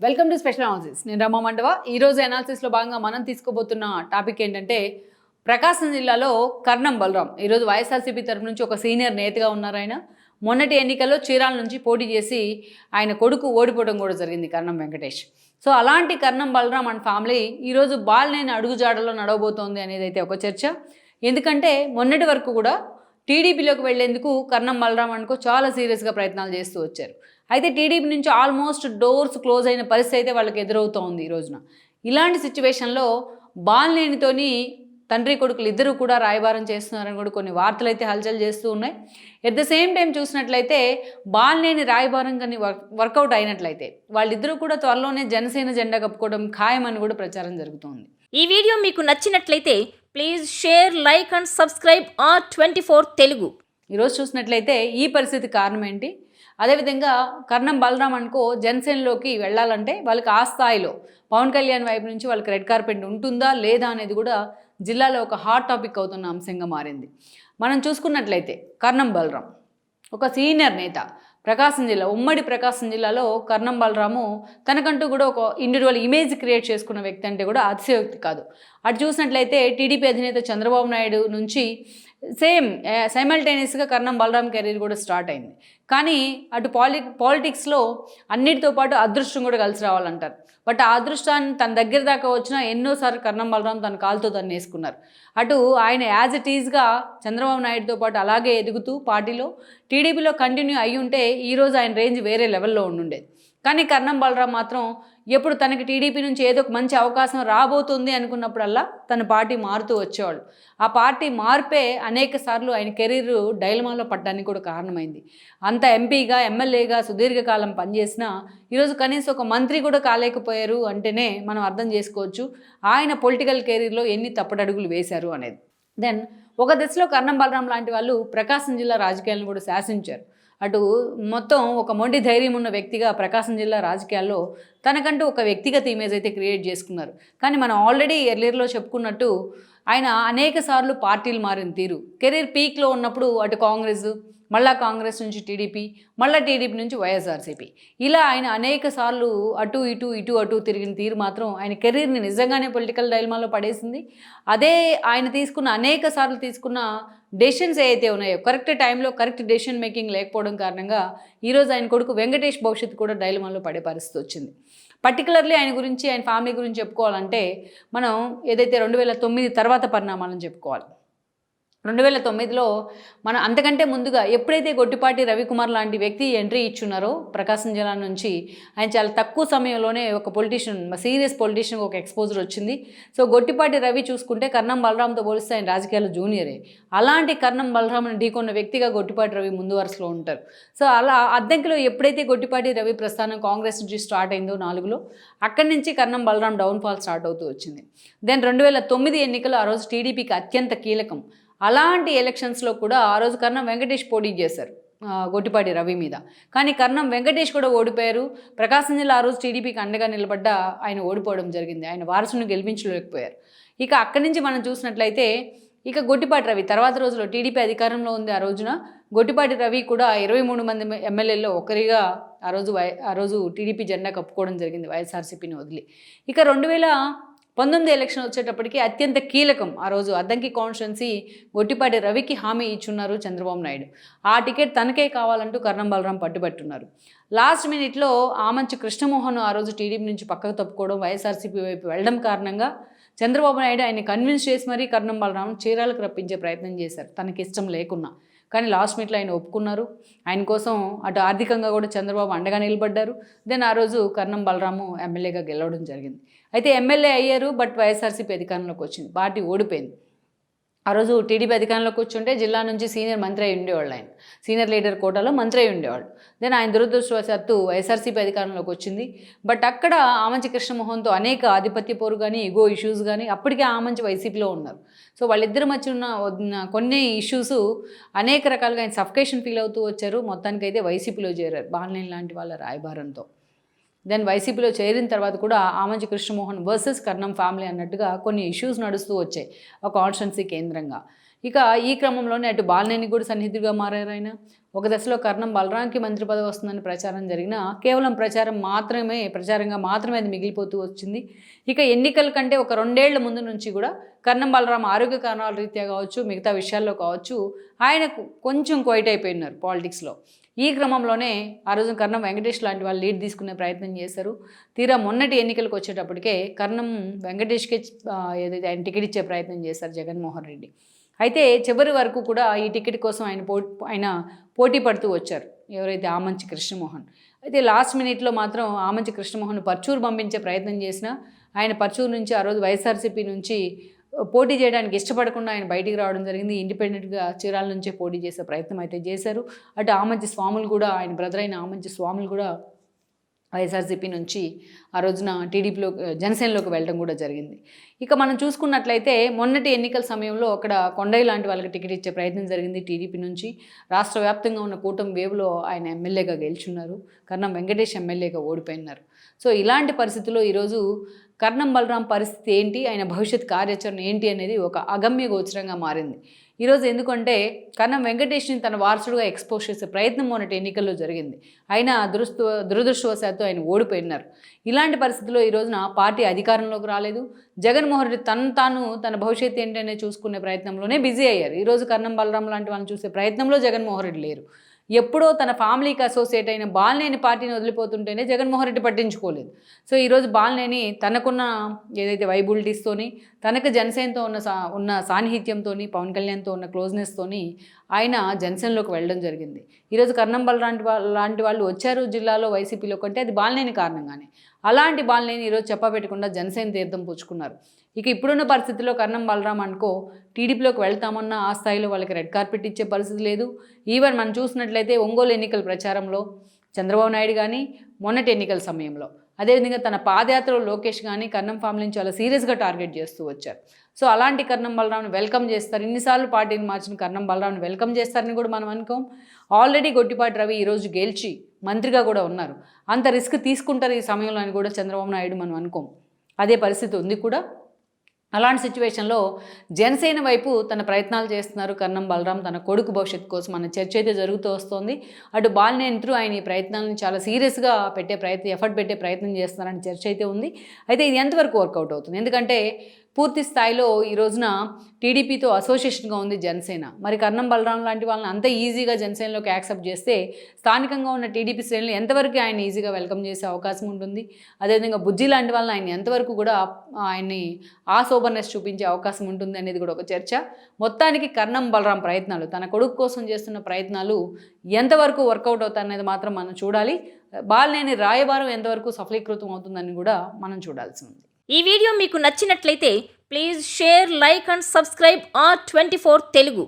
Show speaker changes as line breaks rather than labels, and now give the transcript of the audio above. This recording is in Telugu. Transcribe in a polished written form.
Welcome to special analysis. నేను రమా మండవ. ఈరోజు అనాలిసిస్లో భాగంగా మనం తీసుకోబోతున్న టాపిక్ ఏంటంటే ప్రకాశం జిల్లాలో కర్ణం బలరాం. ఈరోజు వైఎస్ఆర్సీపీ తరఫు నుంచి ఒక సీనియర్ నేతగా ఉన్నారు. ఆయన మొన్నటి ఎన్నికల్లో చీరాల నుంచి పోటీ చేసి ఆయన కొడుకు ఓడిపోవడం కూడా జరిగింది, కర్ణం వెంకటేష్. సో అలాంటి కర్ణం బలరాం అండ్ ఫ్యామిలీ ఈరోజు బాలినేని అడుగుజాడలో నడవబోతోంది అనేది అయితే ఒక చర్చ. ఎందుకంటే మొన్నటి వరకు కూడా టీడీపీలోకి వెళ్లేందుకు కర్ణం బలరాం అనుకో చాలా సీరియస్గా ప్రయత్నాలు చేస్తూ వచ్చారు. అయితే టీడీపీ నుంచి ఆల్మోస్ట్ డోర్స్ క్లోజ్ అయిన పరిస్థితి అయితే వాళ్ళకి ఎదురవుతోంది ఈ రోజున. ఇలాంటి సిచ్యువేషన్లో బాలినేనితోని తండ్రి కొడుకులు ఇద్దరు కూడా రాయబారం చేస్తున్నారని కూడా కొన్ని వార్తలు అయితే హల్చల్ చేస్తూ ఉన్నాయి. ఎట్ ద సేమ్ టైం చూసినట్లయితే బాలినేని రాయబారం కానీ వర్కౌట్ అయినట్లయితే వాళ్ళిద్దరూ కూడా త్వరలోనే జనసేన జెండా కప్పుకోవడం ఖాయమని కూడా ప్రచారం జరుగుతోంది.
ఈ వీడియో మీకు నచ్చినట్లయితే please share, like and subscribe R24 Telugu.
ఈరోజు చూసినట్లయితే ఈ పరిస్థితి కారణం ఏంటి, అదేవిధంగా కర్ణం బలరాం అనుకో జనసేనలోకి వెళ్ళాలంటే వాళ్ళకి ఆ స్థాయిలో పవన్ కళ్యాణ్ వైపు నుంచి వాళ్ళకి రెడ్ కార్పెట్ ఉంటుందా లేదా అనేది కూడా జిల్లాలో ఒక హాట్ టాపిక్ అవుతున్న అంశంగా మారింది. మనం చూసుకున్నట్లయితే కర్ణం బలరాం ఒక సీనియర్ నేత, ప్రకాశం జిల్లా, ఉమ్మడి ప్రకాశం జిల్లాలో కర్ణం బలరాము తనకంటూ కూడా ఒక ఇండివిజువల్ ఇమేజ్ క్రియేట్ చేసుకున్న వ్యక్తి అంటే కూడా అతిశయోక్తి కాదు. అటు చూసినట్లయితే టీడీపీ అధినేత చంద్రబాబు నాయుడు నుంచి సైమల్టేనియస్గా కర్ణం బలరాం కెరీర్ కూడా స్టార్ట్ అయింది. కానీ అటు పాలిటిక్స్లో అన్నిటితో పాటు అదృష్టం కూడా కలిసి రావాలంటారు. బట్ ఆ అదృష్టాన్ని తన దగ్గర దాకా వచ్చినా ఎన్నోసార్లు కర్ణం బలరాం తన కాలుతో తను వేసుకున్నారు. అటు ఆయన యాజ్ ఇట్ ఈజ్గా చంద్రబాబు నాయుడుతో పాటు అలాగే ఎదుగుతూ పార్టీలో టీడీపీలో కంటిన్యూ అయ్యి ఉంటే ఈరోజు ఆయన రేంజ్ వేరే లెవెల్లో ఉండుండేది. కానీ కర్ణం బలరాం మాత్రం ఎప్పుడు తనకి టీడీపీ నుంచి ఏదో ఒక మంచి అవకాశం రాబోతుంది అనుకున్నప్పుడల్లా తన పార్టీ మారుతూ వచ్చేవాళ్ళు. ఆ పార్టీ మార్పే అనేక సార్లు ఆయన కెరీర్ డైలమాలో పడ్డానికి కూడా కారణమైంది. అంత ఎంపీగా, ఎమ్మెల్యేగా సుదీర్ఘకాలం పనిచేసినా ఈరోజు కనీసం ఒక మంత్రి కూడా కాలేకపోయారు అంటేనే మనం అర్థం చేసుకోవచ్చు ఆయన పొలిటికల్ కెరీర్లో ఎన్ని తప్పటడుగులు వేశారు అనేది. దెన్ ఒక దశలో కర్ణం బలరాం లాంటి వాళ్ళు ప్రకాశం జిల్లా రాజకీయాలను కూడా శాసించారు. అటు మొత్తం ఒక మొండి ధైర్యం ఉన్న వ్యక్తిగా ప్రకాశం జిల్లా రాజకీయాల్లో తనకంటూ ఒక వ్యక్తిగత ఇమేజ్ అయితే క్రియేట్ చేసుకున్నారు. కానీ మనం ఆల్రెడీ ఎర్లియర్లో చెప్పుకున్నట్టు ఆయన అనేక సార్లు పార్టీలు మారిన తీరు, కెరీర్ పీక్లో ఉన్నప్పుడు అటు కాంగ్రెస్, మళ్ళా కాంగ్రెస్ నుంచి టీడీపీ, మళ్ళీ టీడీపీ నుంచి వైఎస్ఆర్సీపీ, ఇలా ఆయన అనేక సార్లు అటు అటు తిరిగిన తీరు మాత్రం ఆయన కెరీర్ని నిజంగానే పొలిటికల్ డైలమాలో పడేసింది. అదే ఆయన తీసుకున్న అనేక సార్లు తీసుకున్న డెసిషన్స్ ఏవైతే ఉన్నాయో కరెక్ట్ టైంలో కరెక్ట్ డెసిషన్ మేకింగ్ లేకపోవడం కారణంగా ఈరోజు ఆయన కొడుకు వెంకటేష్ భవిష్యత్తు కూడా డైలమాలో పడే పరిస్థితి వచ్చింది. పర్టికులర్లీ ఆయన గురించి, ఆయన ఫ్యామిలీ గురించి చెప్పుకోవాలంటే మనం ఏదైతే 2009 తర్వాత పరిణామాలను చెప్పుకోవాలి. 2009లో మనం అంతకంటే ముందుగా ఎప్పుడైతే గొట్టిపాటి రవికుమార్ లాంటి వ్యక్తి ఎంట్రీ ఇచ్చున్నారో ప్రకాశం జిల్లా నుంచి, ఆయన చాలా తక్కువ సమయంలోనే ఒక పొలిటీషియన్, సీరియస్ పొలిటీషియన్ ఒక ఎక్స్పోజర్ వచ్చింది. సో గొట్టిపాటి రవి చూసుకుంటే కర్ణం బలరాంతో పోలిస్తే ఆయన రాజకీయాల్లో జూనియరే. అలాంటి కర్ణం బలరాంని ఢీకొన్న వ్యక్తిగా గొట్టిపాటి రవి ముందు వరుసలో ఉంటారు. సో అలా అద్దంకిలో ఎప్పుడైతే గొట్టిపాటి రవి ప్రస్థానం కాంగ్రెస్ నుంచి స్టార్ట్ అయిందో 4లో, అక్కడి నుంచి కర్ణం బలరాం డౌన్ఫాల్ స్టార్ట్ అవుతూ వచ్చింది. దెన్ 2009 ఎన్నికలు ఆ రోజు టీడీపీకి అత్యంత కీలకం. అలాంటి ఎలక్షన్స్లో కూడా ఆ రోజు కర్ణం వెంకటేష్ పోటీ చేశారు గొట్టిపాటి రవి మీద. కానీ కర్ణం వెంకటేష్ కూడా ఓడిపోయారు. ప్రకాశం జిల్లా ఆ రోజు టీడీపీకి అండగా నిలబడ్డ ఆయన ఓడిపోవడం జరిగింది. ఆయన వారసుని గెలిపించలేకపోయారు. ఇక అక్కడి నుంచి మనం చూసినట్లయితే ఇక గొట్టిపాటి రవి తర్వాత రోజులో టీడీపీ అధికారంలో ఉంది. ఆ రోజున గొట్టిపాటి రవి కూడా 23 మంది ఎమ్మెల్యేల్లో ఒకరిగా ఆ రోజు టీడీపీ జెండా కప్పుకోవడం జరిగింది వైఎస్ఆర్సీపీని వదిలి. ఇక 2019 ఎలక్షన్ వచ్చేటప్పటికి అత్యంత కీలకం. ఆ రోజు అద్దంకి కాన్స్టిట్యున్సీ గొట్టిపాటి రవికి హామీ ఇచ్చున్నారు చంద్రబాబు నాయుడు. ఆ టికెట్ తనకే కావాలంటూ కర్ణం బలరాం పట్టుబట్టున్నారు. లాస్ట్ మినిట్లో ఆమంచి కృష్ణమోహన్ ఆ రోజు టీడీపీ నుంచి పక్కకు తప్పుకోవడం, వైఎస్ఆర్సీపీ వైపు వెళ్ళడం కారణంగా చంద్రబాబు నాయుడు ఆయన్ని కన్విన్స్ చేసి మరీ కర్ణం బలరాం చీరాలకు రప్పించే ప్రయత్నం చేశారు, తనకి ఇష్టం లేకున్నా. కానీ లాస్ట్ మినిట్లో ఆయన ఒప్పుకున్నారు. ఆయన కోసం అటు ఆర్థికంగా కూడా చంద్రబాబు అండగా నిలబడ్డారు. దెన్ ఆ రోజు కర్ణం బలరాము ఎమ్మెల్యేగా గెలవడం జరిగింది. అయితే ఎమ్మెల్యే అయ్యారు, బట్ వైఎస్ఆర్సీపీ అధికారంలోకి వచ్చింది, పార్టీ ఓడిపోయింది. ఆ రోజు టీడీపీ అధికారంలోకి వచ్చుంటే జిల్లా నుంచి సీనియర్ మంత్రి అయి ఉండేవాళ్ళు, ఆయన సీనియర్ లీడర్ కోటాలో మంత్రి అయి ఉండేవాళ్ళు. దెన్ ఆయన దురదృష్టవశాత్తు వైఎస్ఆర్సీపీ అధికారంలోకి వచ్చింది. బట్ అక్కడ ఆమంచి కృష్ణమోహన్తో అనేక ఆధిపత్య పోరు కానీ, ఇగో ఇష్యూస్ కానీ, అప్పటికే ఆమంచి వైసీపీలో ఉన్నారు. సో వాళ్ళిద్దరి మధ్య ఉన్న కొన్ని ఇష్యూస్ అనేక రకాలుగా ఆయన సఫికేషన్ ఫీల్ అవుతూ వచ్చారు. మొత్తానికైతే వైసీపీలో చేరారు బాలినేని లాంటి వాళ్ళ రాయబారంతో. దెన్ వైసీపీలో చేరిన తర్వాత కూడా ఆమంచి కృష్ణమోహన్ వర్సెస్ కర్ణం ఫ్యామిలీ అన్నట్టుగా కొన్ని ఇష్యూస్ నడుస్తూ వచ్చాయి ఒక కాన్స్టిట్యున్సీ కేంద్రంగా. ఇక ఈ క్రమంలోనే అటు బాలినేని కూడా సన్నిహితుడిగా మారారు ఆయన. ఒక దశలో కర్ణం బలరాంకి మంత్రి పదవి వస్తుందని ప్రచారం జరిగినా కేవలం ప్రచారంగా మాత్రమే అది మిగిలిపోతూ వచ్చింది. ఇక ఎన్నికల కంటే ఒక 2 ఏళ్ల ముందు నుంచి కూడా కర్ణం బలరాం ఆరోగ్య కారణాల రీత్యా కావచ్చు, మిగతా విషయాల్లో కావచ్చు, ఆయనకు కొంచెం క్వైట్ అయిపోయినారు పాలిటిక్స్లో. ఈ క్రమంలోనే ఆ రోజు కర్ణం వెంకటేష్ లాంటి వాళ్ళు లీడ్ తీసుకునే ప్రయత్నం చేశారు. తీరా మొన్నటి ఎన్నికలకు వచ్చేటప్పటికే కర్ణం వెంకటేష్కే ఏదైతే ఆయన టికెట్ ఇచ్చే ప్రయత్నం చేశారు జగన్మోహన్ రెడ్డి. అయితే చివరి వరకు కూడా ఈ టికెట్ కోసం ఆయన పోటీ పడుతూ వచ్చారు, ఎవరైతే ఆమంచి కృష్ణమోహన్. అయితే లాస్ట్ మినిట్లో మాత్రం ఆమంచి కృష్ణమోహన్ పర్చూరు పంపించే ప్రయత్నం చేసినా ఆయన పర్చూరు నుంచి ఆ రోజు వైఎస్ఆర్సీపీ నుంచి పోటీ చేయడానికి ఇష్టపడకుండా ఆయన బయటికి రావడం జరిగింది. ఇండిపెండెంట్గా చీరాల నుంచే పోటీ చేసే ప్రయత్నం అయితే చేశారు. అటు ఆమంచి స్వాములు కూడా, ఆయన బ్రదర్ అయిన ఆమంచి స్వాములు కూడా వైఎస్ఆర్సీపీ నుంచి ఆ రోజున టీడీపీలో జనసేనలోకి వెళ్ళడం కూడా జరిగింది. ఇక మనం చూసుకున్నట్లయితే మొన్నటి ఎన్నికల సమయంలో అక్కడ కొండయ్య లాంటి వాళ్ళకి టికెట్ ఇచ్చే ప్రయత్నం జరిగింది టీడీపీ నుంచి. రాష్ట్ర వ్యాప్తంగా ఉన్న కూటమి వేవ్లో ఆయన ఎమ్మెల్యేగా గెలుచున్నారు. కర్ణం వెంకటేష్ ఎమ్మెల్యేగా ఓడిపోయినారు. సో ఇలాంటి పరిస్థితుల్లో ఈరోజు కర్ణం బలరాం పరిస్థితి ఏంటి, ఆయన భవిష్యత్ కార్యాచరణ ఏంటి అనేది ఒక అగమ్య గోచరంగా మారింది ఈరోజు. ఎందుకంటే కర్ణం వెంకటేష్ని తన వారసుడుగా ఎక్స్పోజ్ చేసే ప్రయత్నం మొన్నటి ఎన్నికల్లో జరిగింది. అయినా దురదృష్టవశాత్తు ఆయన ఓడిపోయినారు. ఇలాంటి పరిస్థితుల్లో ఈ రోజున పార్టీ అధికారంలోకి రాలేదు. జగన్మోహన్ రెడ్డి తన భవిష్యత్తు ఏంటనే చూసుకునే ప్రయత్నంలోనే బిజీ అయ్యారు. ఈరోజు కర్ణం బలరాం లాంటి వాళ్ళని చూసే ప్రయత్నంలో జగన్మోహన్ రెడ్డి లేరు. ఎప్పుడో తన ఫ్యామిలీకి అసోసియేట్ అయిన బాలినేని పార్టీని వదిలిపోతుంటేనే జగన్మోహన్ రెడ్డి పట్టించుకోలేదు. సో ఈరోజు బాలినేని తనకున్న ఏదైతే వైబిలిటీస్తోని, తనకు జనసేనతో ఉన్న సాన్నిహిత్యంతో, పవన్ కళ్యాణ్తో ఉన్న క్లోజ్నెస్తోని ఆయన జనసేనలోకి వెళ్ళడం జరిగింది. ఈరోజు కర్ణం బలరాం లాంటి వాళ్ళు వచ్చారు జిల్లాలో వైసీపీలో కంటే అది బాలినేని కారణంగానే. అలాంటి బాలినేని ఈరోజు చెప్పబెట్టకుండా జనసేన తీర్థం పుచ్చుకున్నారు. ఇక ఇప్పుడున్న పరిస్థితుల్లో కర్ణం బలరాం అనుకో టీడీపీలోకి వెళ్తామన్నా ఆ స్థాయిలో వాళ్ళకి రెడ్ కార్పెట్ ఇచ్చే పరిస్థితి లేదు. ఈవెన్ మనం చూసినట్లయితే ఒంగోలు ఎన్నికల ప్రచారంలో చంద్రబాబు నాయుడు కానీ, మొన్నటి ఎన్నికల సమయంలో అదేవిధంగా తన పాదయాత్రలో లోకేష్ కానీ కర్ణం ఫ్యామిలీని చాలా సీరియస్గా టార్గెట్ చేస్తూ వచ్చారు. సో అలాంటి కర్ణం బలరాంని వెల్కమ్ చేస్తారు. ఇన్నిసార్లు పార్టీని మార్చిన కర్ణం బలరాంని వెల్కమ్ చేస్తారని కూడా మనం అనుకోం. ఆల్రెడీ గొట్టిపాటి రవి ఈరోజు గెలిచి మంత్రిగా కూడా ఉన్నారు. అంత రిస్క్ తీసుకుంటారు ఈ సమయంలో అని కూడా చంద్రబాబు నాయుడు మనం అనుకోం. అదే పరిస్థితి ఉంది కూడా. అలాంటి సిచ్యువేషన్లో జనసేన వైపు తన ప్రయత్నాలు చేస్తున్నారు కర్ణం బలరాం, తన కొడుకు భవిష్యత్తు కోసం అన్న చర్చ అయితే జరుగుతూ వస్తుంది. అటు బాలినేని ఆయన ఈ ప్రయత్నాలను చాలా సీరియస్గా ఎఫర్ట్ పెట్టే ప్రయత్నం చేస్తున్నారని చర్చ అయితే ఉంది. అయితే ఇది ఎంతవరకు వర్కౌట్ అవుతుంది? ఎందుకంటే పూర్తి స్థాయిలో ఈ రోజున టీడీపీతో అసోసియేషన్గా ఉంది జనసేన. మరి కర్ణం బలరాం లాంటి వాళ్ళని అంత ఈజీగా జనసేనలోకి యాక్సెప్ట్ చేస్తే స్థానికంగా ఉన్న టీడీపీ శ్రేణులు ఎంతవరకు ఆయన ఈజీగా వెల్కమ్ చేసే అవకాశం ఉంటుంది? అదేవిధంగా బుజ్జి లాంటి వాళ్ళని ఆయన ఎంతవరకు కూడా ఆయన్ని ఆ సోబర్నెస్ చూపించే అవకాశం ఉంటుంది అనేది కూడా ఒక చర్చ. మొత్తానికి కర్ణం బలరాం ప్రయత్నాలు, తన కొడుకు కోసం చేస్తున్న ప్రయత్నాలు ఎంతవరకు వర్కౌట్ అవుతాయనేది మాత్రం మనం చూడాలి. బాలినేని రాయబారం ఎంతవరకు సఫలీకృతం అవుతుందని కూడా మనం చూడాల్సి ఉంది.
ఈ వీడియో మీకు నచ్చినట్లయితే please share, like and subscribe R24 Telugu.